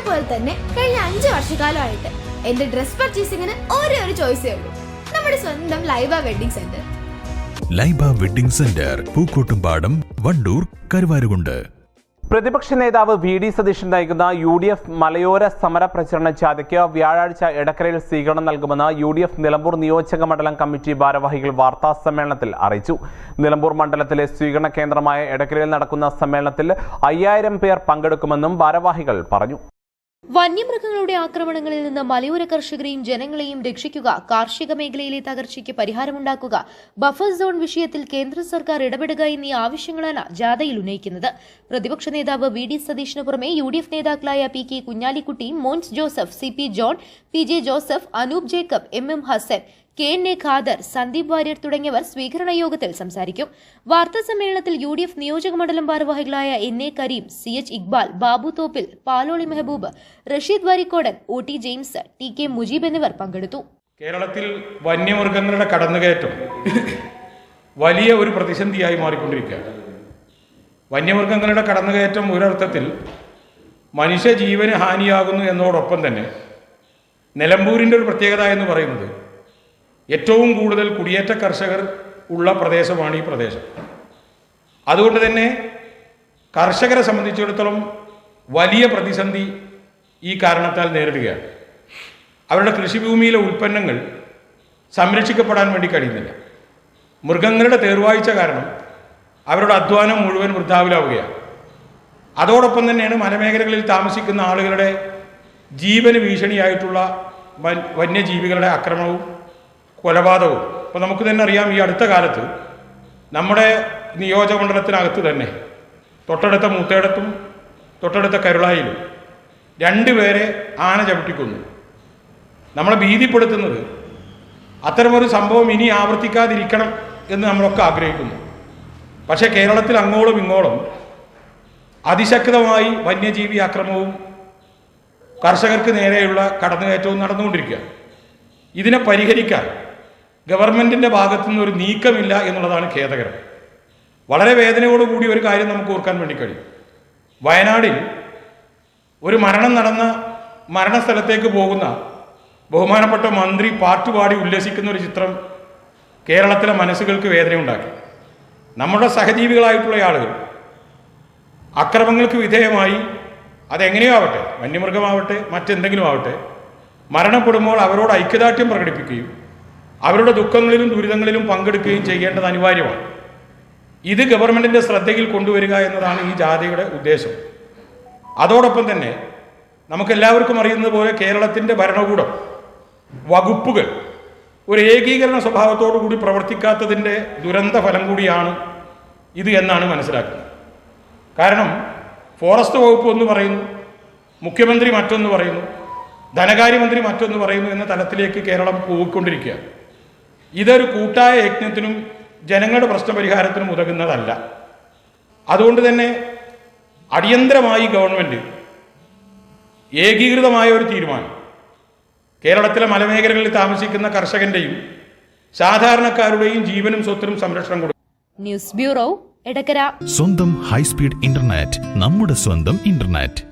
പോലെ തന്നെ കഴിഞ്ഞ 5 വർഷക്കാലമായിട്ട് എന്റെ ഡ്രസ് പർച്ചേസിംഗിന് ഒരേ ഒരു ചോയ്സേ ഉള്ളൂ, നമ്മുടെ സ്വന്തം Laiba wedding centre. Laiba wedding centre, Pookkottumpadam, Wandoor, Karuvarakundu. പ്രതിപക്ഷ നേതാവ് വി.ഡി. സതീശൻ നയിക്കുന്ന UDF മലയോര സമര പ്രചരണ ജാഥയ്ക്ക് വ്യാഴാഴ്ച എടക്കരയിൽ സ്വീകരണം നൽകുമെന്ന് UDF നിലമ്പൂർ നിയോജക മണ്ഡലം കമ്മിറ്റി ഭാരവാഹികൾ വാർത്താ സമ്മേളനത്തിൽ അറിയിച്ചു. നിലമ്പൂർ മണ്ഡലത്തിലെ സ്വീകരണ കേന്ദ്രമായ എടക്കരയിൽ നടക്കുന്ന സമ്മേളനത്തിൽ 5000 പേർ പങ്കെടുക്കുമെന്നും ഭാരവാഹികൾ പറഞ്ഞു. വന്യമൃഗങ്ങളുടെ ആക്രമണങ്ങളിൽ നിന്ന് മലയോര കർഷകരെയും ജനങ്ങളെയും രക്ഷിക്കുക, കാർഷിക മേഖലയിലെ തകർച്ചയ്ക്ക് പരിഹാരമുണ്ടാക്കുക, ബഫർ സോൺ വിഷയത്തിൽ കേന്ദ്ര സർക്കാർ ഇടപെടുക എന്നീ ആവശ്യങ്ങളാണ് ജാഥയിൽ ഉന്നയിക്കുന്നത്. പ്രതിപക്ഷ നേതാവ് വി.ഡി. സതീശിനു പുറമെ UDF നേതാക്കളായ P.K. Kunhalikutty, Mons Joseph, CP John, P.J. Joseph, Anoop Jacob, MM Hassan, KN Khader, Sandeep Warrier തുടങ്ങിയവർ സ്വീകരണ യോഗത്തിൽ സംസാരിക്കും. വാർത്താ സമ്മേളനത്തിൽ UDF നിയോജക മണ്ഡലം ഭാരവാഹികളായ NA Kareem, CH Iqbal, Babu Thoppil, Paloli Mehboob, Rasheed Varikkodan, OT James, TK Mujeeb എന്നിവർ പങ്കെടുത്തു. കേരളത്തിൽ വന്യമൃഗങ്ങളുടെ കടന്നുകയറ്റം വലിയ ഒരു പ്രതിസന്ധിയായി മാറിക്കൊണ്ടിരിക്കുകയാണ്. വന്യമൃഗങ്ങളുടെ കടന്നുകയറ്റം ഒരർത്ഥത്തിൽ മനുഷ്യജീവന് ഹാനിയാകുന്നു എന്നതോടൊപ്പം തന്നെ നിലമ്പൂരിൻ്റെ ഒരു പ്രത്യേകത എന്ന് പറയുന്നത് ഏറ്റവും കൂടുതൽ കുടിയേറ്റ കർഷകർ ഉള്ള പ്രദേശമാണ് ഈ പ്രദേശം. അതുകൊണ്ട് തന്നെ കർഷകരെ സംബന്ധിച്ചിടത്തോളം വലിയ പ്രതിസന്ധി ഈ കാരണത്താൽ നേരിടുകയാണ്. അവരുടെ കൃഷിഭൂമിയിലെ ഉൽപ്പന്നങ്ങൾ സംരക്ഷിക്കപ്പെടാൻ വേണ്ടി കഴിയുന്നില്ല. മൃഗങ്ങളുടെ തേർവാഴ്ച കാരണം അവരുടെ അധ്വാനം മുഴുവൻ വൃഥാവിലാവുകയാണ്. അതോടൊപ്പം തന്നെയാണ് മലമേഖലകളിൽ താമസിക്കുന്ന ആളുകളുടെ ജീവന് ഭീഷണിയായിട്ടുള്ള വന്യജീവികളുടെ ആക്രമണവും കൊലപാതകവും. അപ്പോൾ നമുക്ക് തന്നെ അറിയാം, ഈ അടുത്ത കാലത്ത് നമ്മുടെ നിയോജകമണ്ഡലത്തിനകത്ത് തന്നെ തൊട്ടടുത്ത മൂത്തേടത്തും തൊട്ടടുത്ത കരുളായിലും 2 പേരെ ആന ചവിട്ടിക്കൊന്നു. നമ്മളെ ഭീതിപ്പെടുത്തുന്നത് അത്തരമൊരു സംഭവം ഇനി ആവർത്തിക്കാതിരിക്കണം എന്ന് നമ്മളൊക്കെ ആഗ്രഹിക്കുന്നു. പക്ഷേ കേരളത്തിൽ അങ്ങോളം ഇങ്ങോളം അതിശക്തമായി വന്യജീവി ആക്രമണവും കർഷകർക്ക് നേരെയുള്ള കടന്നുകയറ്റവും നടന്നുകൊണ്ടിരിക്കുക. ഇതിനെ പരിഹരിക്കാൻ ഗവൺമെൻറ്റിൻ്റെ ഭാഗത്തു നിന്നൊരു നീക്കമില്ല എന്നുള്ളതാണ് ഖേദകരം. വളരെ വേദനയോടുകൂടി ഒരു കാര്യം നമുക്ക് ഓർക്കാൻ വേണ്ടി കഴിയും. വയനാടിൽ ഒരു മരണം നടന്ന മരണസ്ഥലത്തേക്ക് പോകുന്ന ബഹുമാനപ്പെട്ട മന്ത്രി പാട്ടുപാടി ഉല്ലസിക്കുന്ന ഒരു ചിത്രം കേരളത്തിലെ മനസ്സുകൾക്ക് വേദനയുണ്ടാക്കി. നമ്മുടെ സഹജീവികളായിട്ടുള്ള ആളുകൾ അക്രമങ്ങൾക്ക് വിധേയമായി, അതെങ്ങനെയോ ആവട്ടെ, വന്യമൃഗമാവട്ടെ മറ്റെന്തെങ്കിലും ആവട്ടെ, മരണപ്പെടുമ്പോൾ അവരോട് ഐക്യദാർഢ്യം പ്രകടിപ്പിക്കുകയും അവരുടെ ദുഃഖങ്ങളിലും ദുരിതങ്ങളിലും പങ്കെടുക്കുകയും ചെയ്യേണ്ടത് അനിവാര്യമാണ്. ഇത് ഗവൺമെൻറ്റിൻ്റെ ശ്രദ്ധയിൽ കൊണ്ടുവരിക എന്നതാണ് ഈ ജാഥയുടെ ഉദ്ദേശം. അതോടൊപ്പം തന്നെ നമുക്കെല്ലാവർക്കും അറിയുന്നത് പോലെ കേരളത്തിൻ്റെ ഭരണകൂടം, വകുപ്പുകൾ ഒരു ഏകീകരണ സ്വഭാവത്തോടു കൂടി പ്രവർത്തിക്കാത്തതിൻ്റെ ദുരന്ത ഫലം കൂടിയാണ് ഇത് എന്നാണ് മനസ്സിലാക്കുന്നത്. കാരണം ഫോറസ്റ്റ് വകുപ്പ് ഒന്ന് പറയുന്നു, മുഖ്യമന്ത്രി മറ്റൊന്ന് പറയുന്നു, ധനകാര്യമന്ത്രി മറ്റൊന്ന് പറയുന്നു എന്ന തലത്തിലേക്ക് കേരളം പോയിക്കൊണ്ടിരിക്കുക. ഇതൊരു കൂട്ടായ യജ്ഞത്തിനും ജനങ്ങളുടെ പ്രശ്നപരിഹാരത്തിനും ഉതകുന്നതല്ല. അതുകൊണ്ട് തന്നെ അടിയന്തരമായി ഗവൺമെൻറ് ഏകീകൃതമായ ഒരു തീരുമാനം കേരളത്തിലെ മലമേഖലകളിൽ താമസിക്കുന്ന കർഷകന്റെയും സാധാരണക്കാരുടെയും ജീവനും സ്വത്തിനും സംരക്ഷണം കൊടുക്കും. News bureau, Edakkara. സ്വന്തം ഹൈസ്പീഡ് ഇന്റർനെറ്റ്, നമ്മുടെ സ്വന്തം ഇന്റർനെറ്റ്.